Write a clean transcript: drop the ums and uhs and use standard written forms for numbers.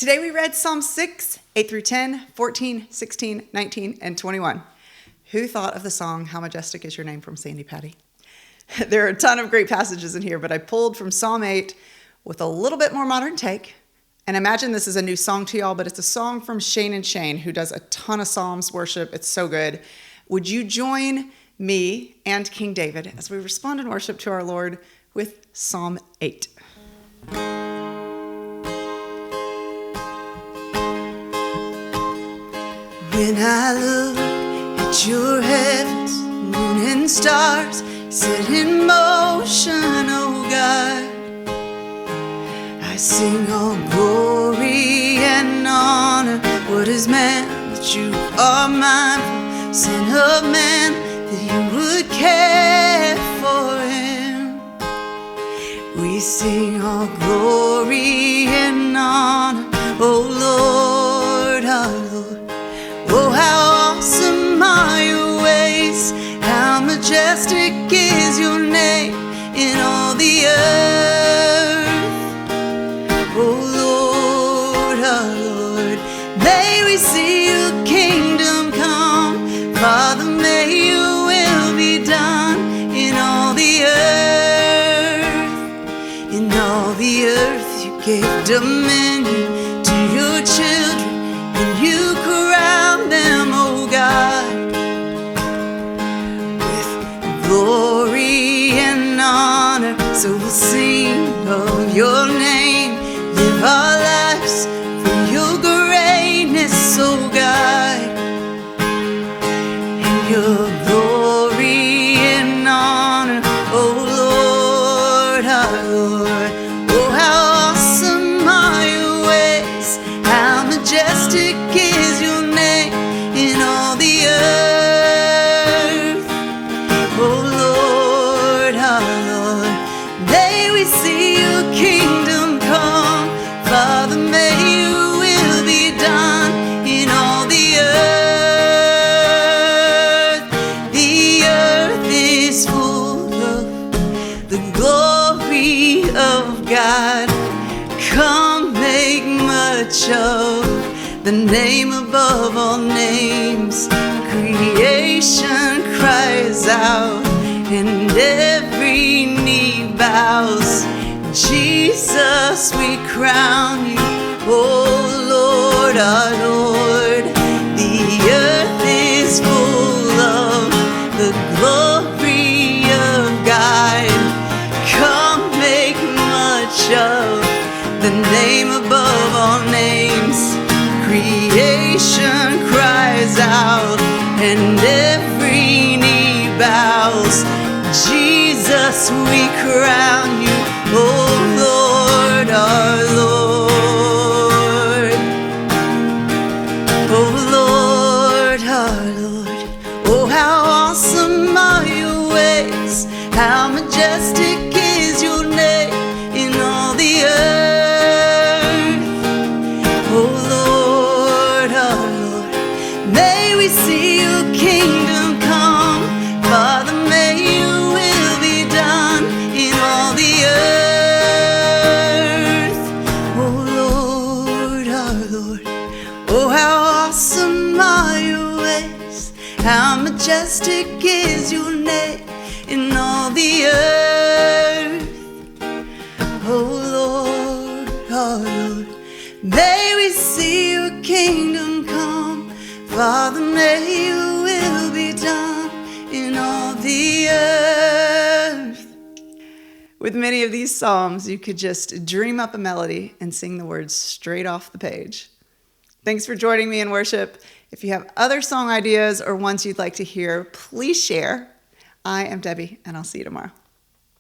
Today we read Psalm 6, 8 through 10, 14, 16, 19, and 21. Who thought of the song, How Majestic Is Your Name from Sandy Patty? There are a ton of great passages in here, but I pulled from Psalm 8 with a little bit more modern take. And imagine this is a new song to y'all, but it's a song from Shane and Shane, who does a ton of Psalms worship. It's so good. Would you join me and King David as we respond in worship to our Lord with Psalm 8? When I look at your heavens, moon and stars set in motion, oh God, I sing all glory and honor. What is man that you are mindful, Son of man, that you would care for him? We sing all glory and honor, oh Lord, our Lord. Oh, how awesome are your ways, how majestic is your name in all the earth. Oh Lord, our Lord, may we see your kingdom come. Father, may your will be done in all the earth. In all the earth you gave dominion to your children, and you crown them, oh God, with glory and honor. So we'll sing of your name, live our lives for your greatness, oh God, and your glory and honor, oh Lord, our Lord. Oh, how awesome are your ways, how majestic is your name in all the earth. Oh Lord, our Lord, may we see your kingdom come. Father, may your will be done in all the earth. The earth is full of the glory of God. Come make much of the name above all names. Creation cries out and every knee bows. Jesus, we crown you, oh Lord, our Lord. The earth is full of the glory of God. Come make much of the name above all names. Creation cries out and every knee bows. Jesus, we crown you, oh Lord, our Lord. Oh Lord, our Lord. Oh, how awesome are your ways, how majestic is your name in all the earth. Oh Lord, our Lord, may we see your kingdom come. Father, may your will be done in all the earth. Oh Lord, our Lord. Oh, how awesome are your ways, how majestic is your name in all the earth. Oh Lord, our Lord, may we see your kingdom come. Father, may your will be done in all the earth. With many of these psalms, you could just dream up a melody and sing the words straight off the page. Thanks for joining me in worship. If you have other song ideas or ones you'd like to hear, please share. I am Debbie, and I'll see you tomorrow.